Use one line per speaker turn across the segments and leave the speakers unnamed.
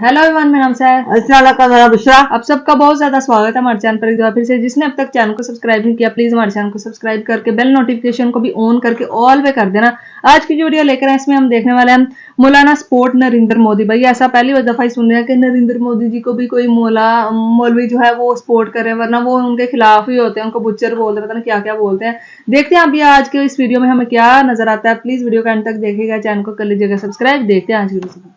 Hello everyone, मेरा नाम है
मेरा बुशरा।
आप सबका बहुत ज्यादा स्वागत है हमारे चैनल पर एक बार फिर से। जिसने अब तक चैनल को सब्सक्राइब नहीं किया, प्लीज हमारे चैनल को सब्सक्राइब करके बेल नोटिफिकेशन को भी ऑन करके ऑल पे कर देना। आज की जो वीडियो लेकर आए इसमें हम देखने वाले हैं मौलाना सपोर्ट नरेंद्र मोदी। भाई ऐसा पहली दफा ही सुन रहे हैं कि नरेंद्र मोदी जी को भी कोई मौलवी जो है वो सपोर्ट कर रहे हैं, वरना वो उनके खिलाफ ही होते हैं, उनको बुच्चर बोलते हैं, पता नहीं क्या क्या बोलते हैं। देखते हैं अभी आज के इस वीडियो में हमें क्या नजर आता है। प्लीज वीडियो का अंत तक देखिएगा, चैनल को कर लीजिएगा सब्सक्राइब। देखते हैं आज की वीडियो।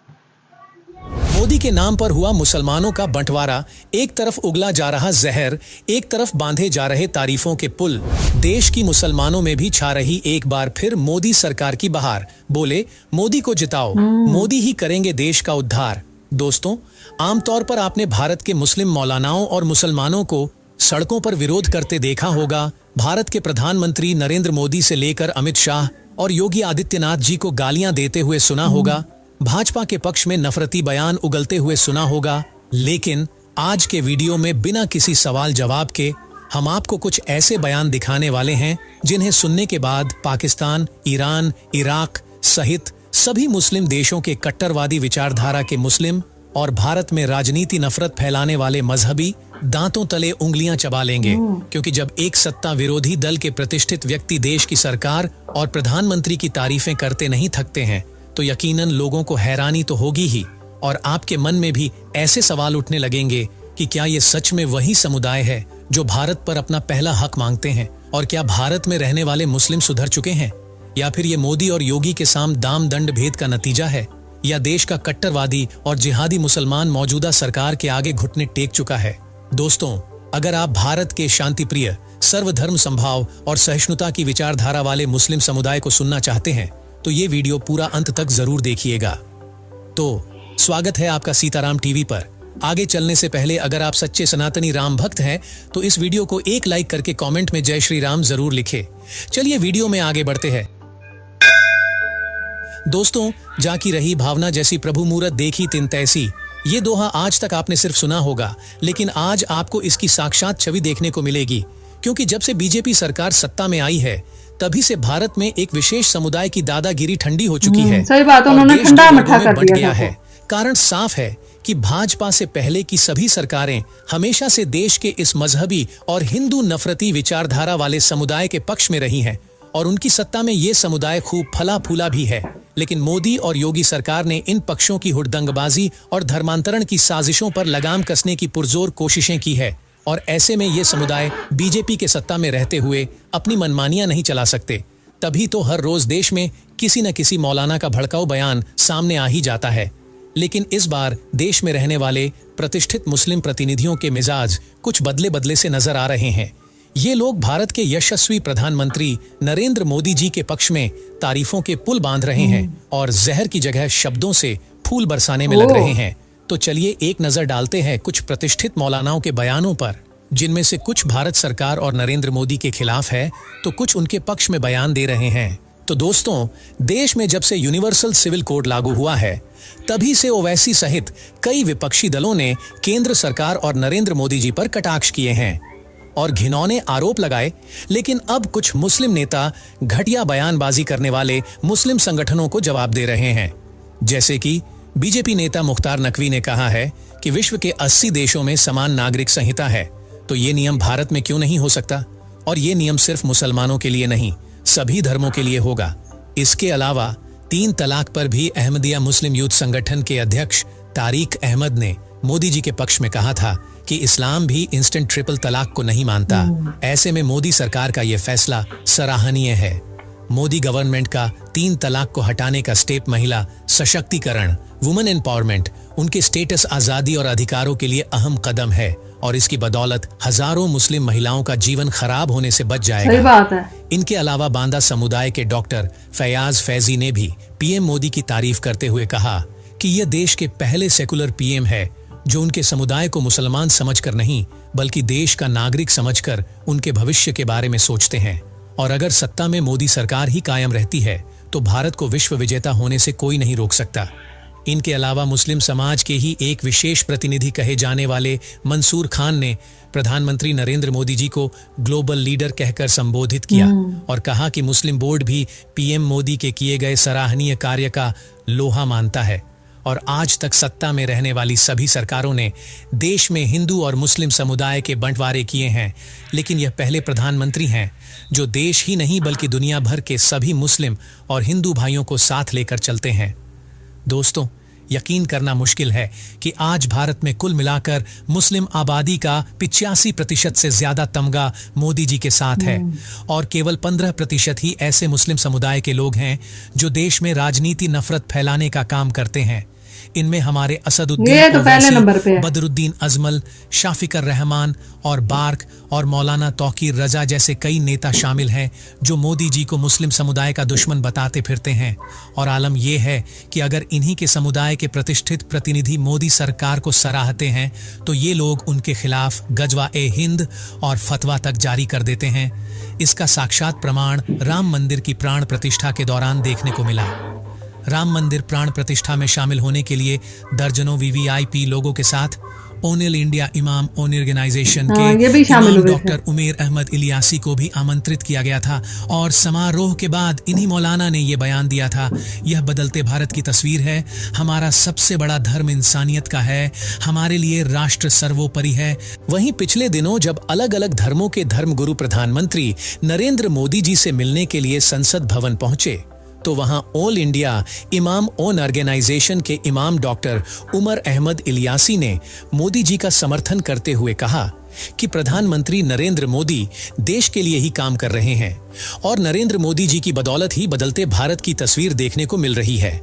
मोदी के नाम पर हुआ मुसलमानों का बंटवारा, एक तरफ उगला जा रहा जहर, एक तरफ बांधे जा रहे तारीफों के पुल। देश की मुसलमानों में भी छा रही एक बार फिर मोदी सरकार की बहार। बोले मोदी को जिताओ, मोदी ही करेंगे देश का उद्धार। दोस्तों, आमतौर पर आपने भारत के मुस्लिम मौलानाओं और मुसलमानों को सड़कों पर विरोध करते देखा होगा। भारत के प्रधानमंत्री नरेंद्र मोदी से लेकर अमित शाह और योगी आदित्यनाथ जी को गालियां देते हुए सुना होगा। भाजपा के पक्ष में नफरती बयान उगलते हुए सुना होगा। लेकिन आज के वीडियो में बिना किसी सवाल जवाब के हम आपको कुछ ऐसे बयान दिखाने वाले हैं जिन्हें सुनने के बाद पाकिस्तान, ईरान, इराक सहित सभी मुस्लिम देशों के कट्टरवादी विचारधारा के मुस्लिम और भारत में राजनीति नफरत फैलाने वाले मजहबी दांतों तले उंगलियां चबा लेंगे। क्योंकि जब एक सत्ता विरोधी दल के प्रतिष्ठित व्यक्ति देश की सरकार और प्रधानमंत्री की तारीफें करते नहीं थकते हैं तो यकीनन लोगों को हैरानी तो होगी ही, और आपके मन में भी ऐसे सवाल उठने लगेंगे कि क्या ये सच में वही समुदाय है जो भारत पर अपना पहला हक मांगते हैं, और क्या भारत में रहने वाले मुस्लिम सुधर चुके हैं, या फिर ये मोदी और योगी के साम दाम दंड भेद का नतीजा है, या देश का कट्टरवादी और जिहादी मुसलमान मौजूदा सरकार के आगे घुटने टेक चुका है। दोस्तों, अगर आप भारत के शांतिप्रिय, सर्वधर्म संभाव और सहिष्णुता की विचारधारा वाले मुस्लिम समुदाय को सुनना चाहते हैं तो ये वीडियो पूरा अंत तक जरूर देखिएगा। तो स्वागत है आपका सीताराम टीवी पर। आगे चलने से पहले अगर आप सच्चे सनातनी राम भक्त हैं तो इस वीडियो को एक लाइक करके कमेंट में जय श्री राम जरूर लिखें। चलिए वीडियो में आगे बढ़ते हैं। दोस्तों, जाकी रही भावना जैसी प्रभु मूरत देखी तिन तैसी, ये दोहा आज तक आपने सिर्फ सुना होगा, लेकिन आज आपको इसकी साक्षात छवि देखने को मिलेगी। क्योंकि जब से बीजेपी सरकार सत्ता में आई है तभी से भारत में एक विशेष समुदाय की दादागिरी ठंडी हो चुकी है।
सही बात, उन्होंने ठंडा मठा कर दिया
है। कारण साफ है कि भाजपा से पहले की सभी सरकारें हमेशा से देश के इस मजहबी और हिंदू नफरती विचारधारा वाले समुदाय के पक्ष में रही हैं, और उनकी सत्ता में ये समुदाय खूब फला फूला भी है। लेकिन मोदी और योगी सरकार ने इन पक्षों की हुड़दंगबाजी और धर्मांतरण की साजिशों पर लगाम कसने की पुरजोर कोशिशें की है, और ऐसे में ये समुदाय बीजेपी के सत्ता में रहते हुए अपनी मनमानियां नहीं चला सकते। तभी तो हर रोज देश में किसी न किसी मौलाना का भड़काऊ बयान सामने आ ही जाता है। लेकिन इस बार देश में रहने वाले प्रतिष्ठित मुस्लिम प्रतिनिधियों के मिजाज कुछ बदले बदले से नजर आ रहे हैं। ये लोग भारत के यशस्वी प्रधानमंत्री नरेंद्र मोदी जी के पक्ष में तारीफों के पुल बांध रहे हैं और जहर की जगह शब्दों से फूल बरसाने में लग रहे हैं। तो चलिए एक नजर डालते हैं कुछ प्रतिष्ठित मौलानाओं के बयानों पर, जिनमें से कुछ भारत सरकार और नरेंद्र मोदी के खिलाफ है तो कुछ उनके पक्ष में बयान दे रहे हैं। तो दोस्तों, देश में जब से यूनिवर्सल सिविल कोड लागू हुआ है तभी से ओवैसी सहित कई विपक्षी दलों ने केंद्र सरकार और नरेंद्र मोदी जी पर कटाक्ष किए हैं और घिनौने आरोप लगाए। लेकिन अब कुछ मुस्लिम नेता घटिया बयानबाजी करने वाले मुस्लिम संगठनों को जवाब दे रहे हैं। जैसे कि बीजेपी नेता मुख्तार नकवी ने कहा है कि विश्व के 80 देशों में समान नागरिक संहिता है, तो ये नियम भारत में क्यों नहीं हो सकता, और ये नियम सिर्फ मुसलमानों के लिए नहीं, सभी धर्मों के लिए होगा। इसके अलावा 3 तलाक पर भी अहमदिया मुस्लिम यूथ संगठन के अध्यक्ष तारिक अहमद ने मोदी जी के पक्ष में कहा था कि इस्लाम भी इंस्टेंट ट्रिपल तलाक को नहीं मानता। ऐसे में मोदी सरकार का यह फैसला सराहनीय है। मोदी गवर्नमेंट का 3 तलाक को हटाने का स्टेप महिला सशक्तिकरण, वुमेन एम्पावरमेंट, उनके स्टेटस, आजादी और अधिकारों के लिए अहम कदम है, और इसकी बदौलत हजारों मुस्लिम महिलाओं का जीवन खराब होने से बच जाएगा।
सही बात है।
इनके अलावा बांदा समुदाय के डॉक्टर फैयाज फैजी ने भी पीएम मोदी की तारीफ करते हुए कहा कि यह देश के पहले सेकुलर पीएम है जो उनके समुदाय को मुसलमान समझकर नहीं बल्कि देश का नागरिक समझकर उनके भविष्य के बारे में सोचते हैं। और अगर सत्ता में मोदी सरकार ही कायम रहती है तो भारत को विश्व विजेता होने से कोई नहीं रोक सकता। इनके अलावा मुस्लिम समाज के ही एक विशेष प्रतिनिधि कहे जाने वाले मंसूर खान ने प्रधानमंत्री नरेंद्र मोदी जी को ग्लोबल लीडर कहकर संबोधित किया और कहा कि मुस्लिम बोर्ड भी पीएम मोदी के किए गए सराहनीय कार्य का लोहा मानता है और आज तक सत्ता में रहने वाली सभी सरकारों ने देश में हिंदू और मुस्लिम समुदाय के बंटवारे किए हैं, लेकिन यह पहले प्रधानमंत्री हैं जो देश ही नहीं बल्कि दुनिया भर के सभी मुस्लिम और हिंदू भाइयों को साथ लेकर चलते हैं। दोस्तों, यकीन करना मुश्किल है कि आज भारत में कुल मिलाकर मुस्लिम आबादी का 85% से ज्यादा तमगा मोदी जी के साथ है और केवल 15% ही ऐसे मुस्लिम समुदाय के लोग हैं जो देश में राजनीति नफरत फैलाने का काम करते हैं। इनमें हमारे
ये
असदुद्दीन
तो पहले नंबर पे है।
बदरुद्दीन अजमल, शाफिकर रहमान और बार्क और मौलाना तौकीर रजा जैसे कई नेता शामिल हैं जो मोदी जी को मुस्लिम समुदाय का दुश्मन बताते फिरते हैं। और आलम यह है कि अगर इन्हीं के समुदाय के प्रतिष्ठित प्रतिनिधि मोदी सरकार को सराहते हैं तो ये लोग उनके खिलाफ गजवा-ए-हिंद और फतवा तक जारी कर देते हैं। इसका साक्षात प्रमाण राम मंदिर की प्राण प्रतिष्ठा के दौरान देखने को मिला। राम मंदिर प्राण प्रतिष्ठा में शामिल होने के लिए दर्जनों वीवीआईपी लोगों के साथ ओनिल इंडिया इमाम ऑर्गेनाइजेशन के इमाम डॉक्टर उमेर अहमद इलियासी को भी आमंत्रित किया गया था और समारोह के बाद इन्हीं मौलाना ने यह बयान दिया था, यह बदलते भारत की तस्वीर है। हमारा सबसे बड़ा धर्म इंसानियत का है, हमारे लिए राष्ट्र सर्वोपरि है। वहीं पिछले दिनों जब अलग अलग धर्मों के धर्मगुरु प्रधानमंत्री नरेंद्र मोदी जी से मिलने के लिए संसद भवन पहुंचे तो वहां ऑल इंडिया इमाम ऑर्गेनाइजेशन के इमाम डॉक्टर उमर अहमद इलियासी ने मोदी जी का समर्थन करते हुए कहा कि प्रधानमंत्री नरेंद्र मोदी देश के लिए ही काम कर रहे हैं और नरेंद्र मोदी जी की बदौलत ही बदलते भारत की तस्वीर देखने को मिल रही है।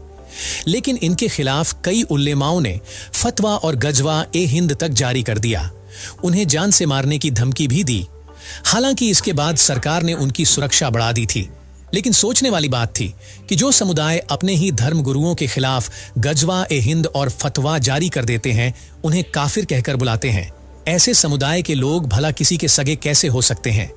लेकिन इनके खिलाफ कई उलेमाओं ने फतवा और गजवा-ए-हिंद तक जारी कर दिया, उन्हें जान से मारने की धमकी भी दी। हालांकि इसके बाद सरकार ने उनकी सुरक्षा बढ़ा दी थी, लेकिन सोचने वाली बात थी कि जो समुदाय अपने ही धर्म गुरुओं के खिलाफ गजवा-ए-हिंद और फतवा जारी कर देते हैं उन्हें काफिर कहकर बुलाते हैं। ऐसे समुदाय के लोग भला किसी के सगे कैसे हो सकते हैं।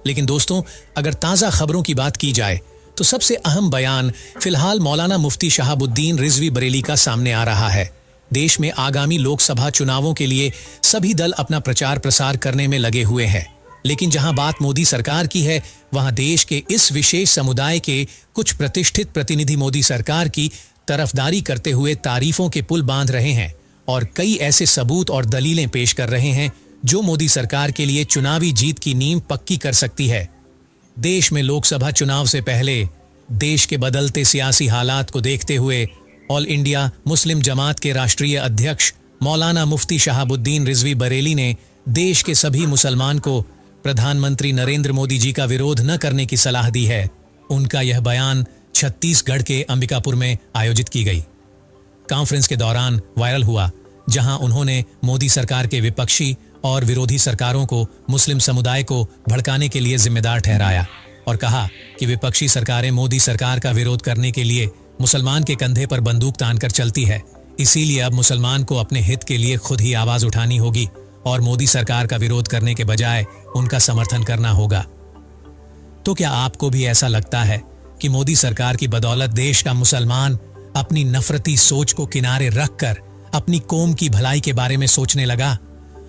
लेकिन दोस्तों, अगर ताजा खबरों की बात की जाए तो सबसे अहम बयान फिलहाल मौलाना मुफ्ती शहाबुद्दीन रिजवी बरेली का सामने आ रहा है। देश में आगामी लोकसभा चुनावों के लिए सभी दल अपना प्रचार प्रसार करने में लगे हुए हैं, लेकिन जहां बात मोदी सरकार की है वहां देश के इस विशेष समुदाय के कुछ प्रतिष्ठित प्रतिनिधि मोदी सरकार की तरफदारी करते हुए तारीफों के पुल बांध रहे हैं और कई ऐसे सबूत और दलीलें पेश कर रहे हैं जो मोदी सरकार के लिए चुनावी जीत की नींव पक्की कर सकती है। देश में लोकसभा चुनाव से पहले देश के बदलते सियासी हालात को देखते हुए ऑल इंडिया मुस्लिम जमात के राष्ट्रीय अध्यक्ष मौलाना मुफ्ती शहाबुद्दीन रिजवी बरेली ने देश के सभी मुसलमान को प्रधानमंत्री नरेंद्र मोदी जी का विरोध न करने की सलाह दी है। उनका यह बयान छत्तीसगढ़ के अंबिकापुर में आयोजित की गई कॉन्फ्रेंस के दौरान वायरल हुआ, जहां उन्होंने मोदी सरकार के विपक्षी और विरोधी सरकारों को मुस्लिम समुदाय को भड़काने के लिए जिम्मेदार ठहराया और कहा कि विपक्षी सरकारें मोदी सरकार का विरोध करने के लिए मुसलमान के कंधे पर बंदूक तानकर चलती है, इसीलिए अब मुसलमान को अपने हित के लिए खुद ही आवाज उठानी होगी और मोदी सरकार का विरोध करने के बजाय उनका समर्थन करना होगा। तो क्या आपको भी ऐसा लगता है कि मोदी सरकार की बदौलत देश का मुसलमान अपनी नफरती सोच को किनारे रखकर अपनी कौम की भलाई के बारे में सोचने लगा?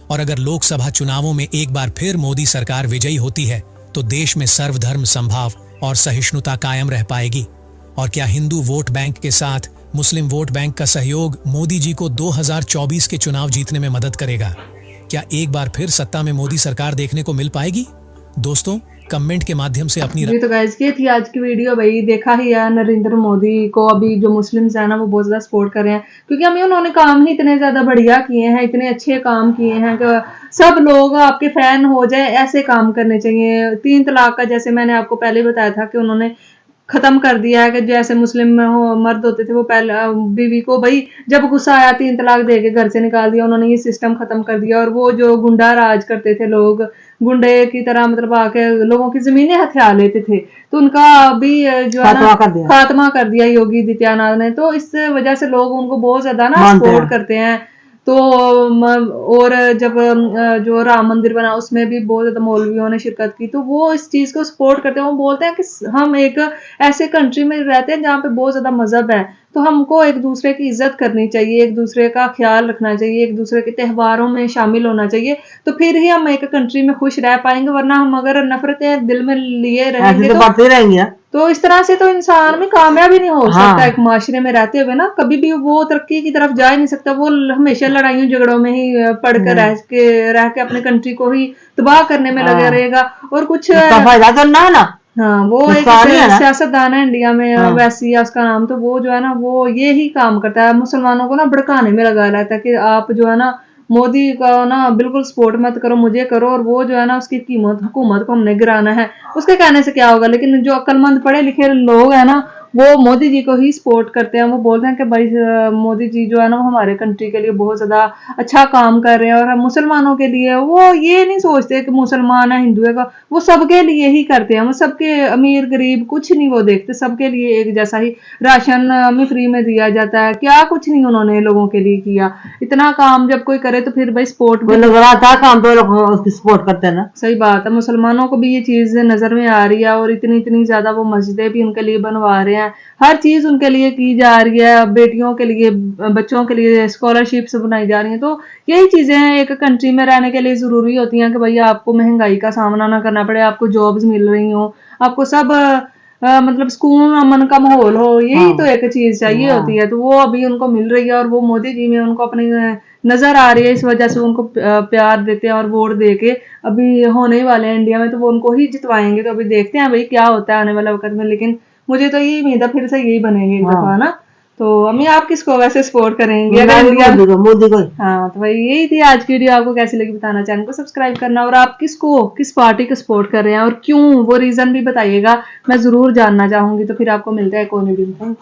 और अगर लोकसभा चुनावों में एक बार फिर मोदी सरकार विजयी होती है तो देश में सर्वधर्म संभाव और सहिष्णुता कायम रह पाएगी? और क्या हिंदू वोट बैंक के साथ मुस्लिम वोट बैंक का सहयोग मोदी जी को 2024 के चुनाव जीतने में मदद करेगा? क्या एक बार फिर सत्ता में मोदी सरकार देखने को मिल पाएगी? दोस्तों, कमेंट के माध्यम से अपनी
तो गाइस, ये थी आज की वीडियो। भाई देखा ही है, नरेंद्र मोदी को अभी जो मुस्लिम्स है ना वो बहुत ज्यादा सपोर्ट कर रहे हैं, क्योंकि हमें उन्होंने काम ही इतने ज्यादा बढ़िया किए हैं, इतने अच्छे काम किए हैं कि सब लोग आपके फैन हो जाए। ऐसे काम करने चाहिए। 3 तलाक का, जैसे मैंने आपको पहले बताया था कि उन्होंने खत्म कर दिया है कि जैसे मुस्लिम मर्द होते थे वो पहले बीवी को भाई जब गुस्सा आया 3 तलाक दे के घर से निकाल दिया। उन्होंने ये सिस्टम खत्म कर दिया। और वो जो गुंडा राज करते थे, लोग गुंडे की तरह मतलब आके लोगों की जमीनें हथिया लेते थे, तो उनका अभी जो है ना खात्मा कर दिया योगी आदित्यनाथ ने। तो इस वजह से लोग उनको बहुत ज्यादा ना सपोर्ट करते हैं। तो और जब जो राम मंदिर बना उसमें भी बहुत ज्यादा मौलवियों ने शिरकत की, तो वो इस चीज को सपोर्ट करते हैं। वो बोलते हैं कि हम एक ऐसे कंट्री में रहते हैं जहाँ पे बहुत ज्यादा मजहब है, तो हमको एक दूसरे की इज्जत करनी चाहिए, एक दूसरे का ख्याल रखना चाहिए, एक दूसरे के त्योहारों में शामिल होना चाहिए, तो फिर ही हम एक कंट्री में खुश रह पाएंगे। वरना हम अगर नफरतें दिल में लिए रहेंगे
तो बढ़ते रहेंगे।
तो इस तरह से तो इंसान में कामयाब ही नहीं हो
हाँ।
सकता। एक माशरे में रहते हुए ना कभी भी वो तरक्की की तरफ जा ही नहीं सकता। वो हमेशा लड़ाइयों झगड़ों में ही पड़कर रह के अपने कंट्री को ही तबाह करने में लगा रहेगा। और कुछ
फायदा तो ना ना।
हाँ, वो एक सियासतदान है इंडिया में, वैसी है उसका नाम। तो वो जो है ना, वो ये ही काम करता है, मुसलमानों को ना भड़काने में लगा रहता है कि आप जो है ना मोदी का ना बिल्कुल सपोर्ट मत करो, मुझे करो, और वो जो है ना उसकी हुकूमत को हमने गिराना है। उसके कहने से क्या होगा? लेकिन जो अक्लमंद पढ़े लिखे लोग हैं ना, वो मोदी जी को ही सपोर्ट करते हैं। वो बोलते हैं कि भाई मोदी जी जो है ना वो हमारे कंट्री के लिए बहुत ज्यादा अच्छा काम कर रहे हैं। और मुसलमानों के लिए वो ये नहीं सोचते कि मुसलमान है हिंदू है का, वो सबके लिए ही करते हैं। वो सबके अमीर गरीब कुछ नहीं वो देखते, सबके लिए एक जैसा ही राशन हमें फ्री में दिया जाता है। क्या कुछ नहीं उन्होंने लोगों के लिए किया। इतना काम जब कोई करे तो फिर भाई सपोर्ट भी
काम तो लोग उसकी सपोर्ट करते हैं ना।
सही बात है। मुसलमानों को भी ये चीज नजर में आ रही है, और इतनी ज्यादा वो मस्जिदें भी उनके लिए बनवा रहे हैं, हर चीज उनके लिए की जा रही है। बेटियों के लिए, बच्चों के लिए स्कॉलरशिप्स बनाई जा रही हैं। तो यही चीजें हैं एक कंट्री में रहने के लिए जरूरी होती हैं कि भाई आपको महंगाई का सामना ना करना पड़े, आपको जॉब्स मिल रही हो, आपको सब मतलब सुकून अमन का माहौल हो। यही तो एक चीज चाहिए होती है। तो वो अभी उनको मिल रही है, और वो मोदी जी में उनको अपनी नजर आ रही है। इस वजह से उनको प्यार देते हैं और वोट दे के अभी होने वाले हैं इंडिया में, तो वो उनको ही जितवाएंगे। तो अभी देखते हैं भाई क्या होता है आने वाला वक्त में। लेकिन मुझे तो यही उम्मीद है फिर से यही बनेंगे एक दफा ना। तो अम्मी आप किसको वैसे सपोर्ट करेंगे अगर इंडिया?
मोदी को।
हाँ, तो भाई यही थी आज की वीडियो। आपको कैसी लगी बताना, चैनल को सब्सक्राइब करना, और आप किस पार्टी को सपोर्ट कर रहे हैं और क्यों, वो रीजन भी बताइएगा, मैं जरूर जानना चाहूंगी। तो फिर आपको मिलता है कोई वीडियो में।